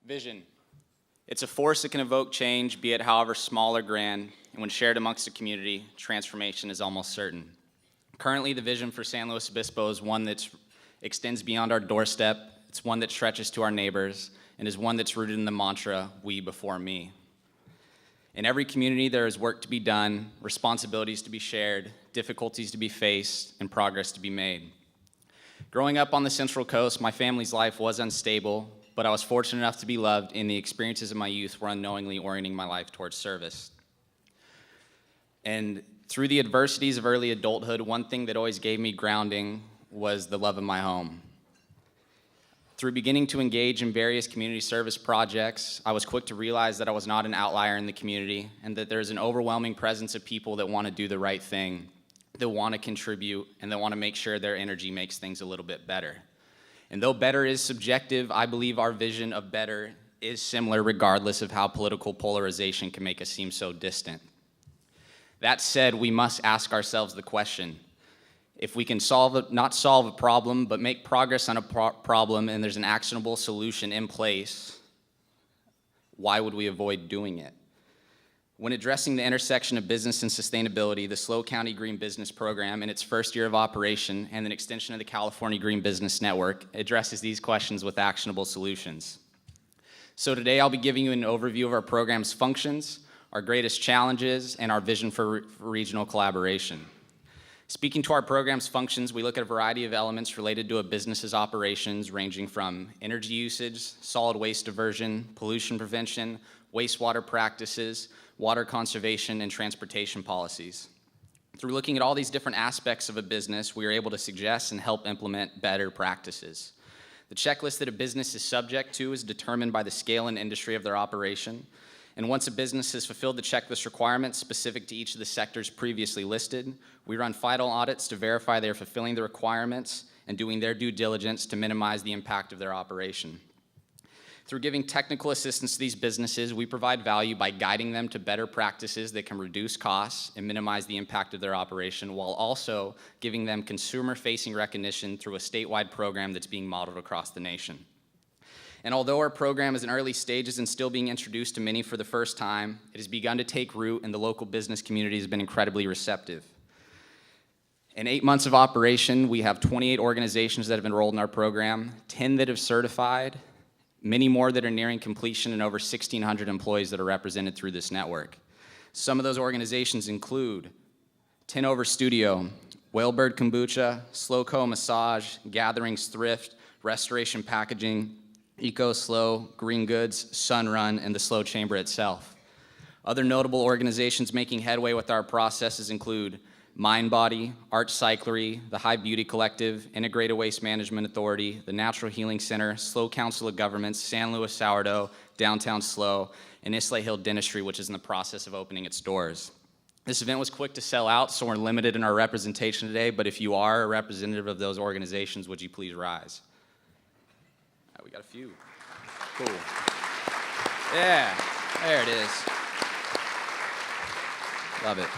Vision. It's a force that can evoke change, be it however small or grand, and when shared amongst the community, transformation is almost certain. Currently, the vision for San Luis Obispo is one that extends beyond our doorstep, it's one that stretches to our neighbors, and is one that's rooted in the mantra, we before me. In every community, there is work to be done, responsibilities to be shared, difficulties to be faced, and progress to be made. Growing up on the Central Coast, my family's life was unstable, but I was fortunate enough to be loved, and the experiences of my youth were unknowingly orienting my life towards service. And through the adversities of early adulthood, one thing that always gave me grounding was the love of my home. Through beginning to engage in various community service projects, I was quick to realize that I was not an outlier in the community and that there's an overwhelming presence of people that want to do the right thing, that want to contribute, and that want to make sure their energy makes things a little bit better. And though better is subjective, I believe our vision of better is similar regardless of how political polarization can make us seem so distant. That said, we must ask ourselves the question, if we can not solve a problem, but make progress on a problem and there's an actionable solution in place, why would we avoid doing it? When addressing the intersection of business and sustainability, the SLO County Green Business Program, in its first year of operation and an extension of the California Green Business Network, addresses these questions with actionable solutions. So today I'll be giving you an overview of our program's functions, our greatest challenges, and our vision for regional collaboration. Speaking to our program's functions, we look at a variety of elements related to a business's operations, ranging from energy usage, solid waste diversion, pollution prevention, wastewater practices, water conservation, and transportation policies. Through looking at all these different aspects of a business, we are able to suggest and help implement better practices. The checklist that a business is subject to is determined by the scale and industry of their operation. And once a business has fulfilled the checklist requirements specific to each of the sectors previously listed, we run final audits to verify they are fulfilling the requirements and doing their due diligence to minimize the impact of their operation. Through giving technical assistance to these businesses, we provide value by guiding them to better practices that can reduce costs and minimize the impact of their operation, while also giving them consumer-facing recognition through a statewide program that's being modeled across the nation. And although our program is in early stages and still being introduced to many for the first time, it has begun to take root and the local business community has been incredibly receptive. In 8 months of operation, we have 28 organizations that have enrolled in our program, 10 that have certified, many more that are nearing completion, and over 1,600 employees that are represented through this network. Some of those organizations include 10 Over Studio, Whalebird Kombucha, SLOCO Massage, Gatherings Thrift, Restoration Packaging, Eco SLO, Green Goods, Sunrun, and the SLO Chamber itself. Other notable organizations making headway with our processes include MindBody, Art Cyclery, the High Beauty Collective, Integrated Waste Management Authority, the Natural Healing Center, SLO Council of Governments, San Luis Sourdough, Downtown SLO, and Islay Hill Dentistry, which is in the process of opening its doors. This event was quick to sell out, so we're limited in our representation today, but if you are a representative of those organizations, would you please rise? All right, we got a few. Cool. Yeah, there it is. Love it.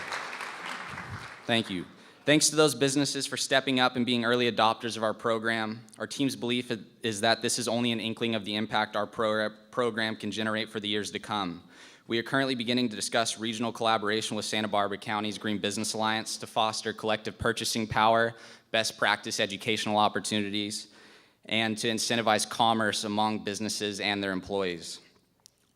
Thank you. Thanks to those businesses for stepping up and being early adopters of our program. Our team's belief is that this is only an inkling of the impact our program can generate for the years to come. We are currently beginning to discuss regional collaboration with Santa Barbara County's Green Business Alliance to foster collective purchasing power, best practice educational opportunities, and to incentivize commerce among businesses and their employees.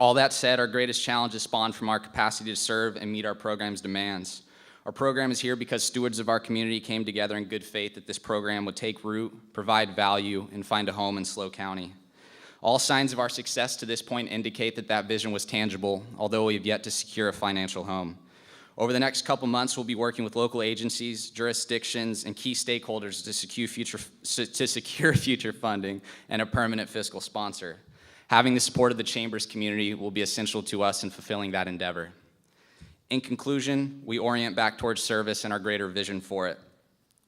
All that said, our greatest challenge is spawned from our capacity to serve and meet our program's demands. Our program is here because stewards of our community came together in good faith that this program would take root, provide value, and find a home in SLO County. All signs of our success to this point indicate that that vision was tangible, although we have yet to secure a financial home. Over the next couple months, we'll be working with local agencies, jurisdictions, and key stakeholders to secure future funding and a permanent fiscal sponsor. Having the support of the Chamber's community will be essential to us in fulfilling that endeavor. In conclusion, we orient back towards service and our greater vision for it.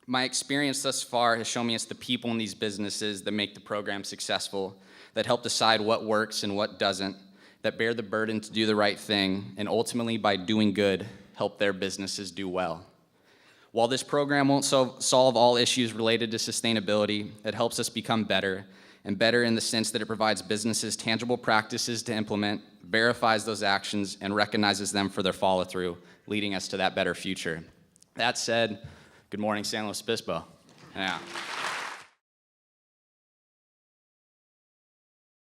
My experience thus far has shown me it's the people in these businesses that make the program successful, that help decide what works and what doesn't, that bear the burden to do the right thing, and ultimately, by doing good, help their businesses do well. While this program won't solve all issues related to sustainability, it helps us become better, and better in the sense that it provides businesses tangible practices to implement, verifies those actions, and recognizes them for their follow-through, leading us to that better future. That said, good morning, San Luis Obispo. Yeah.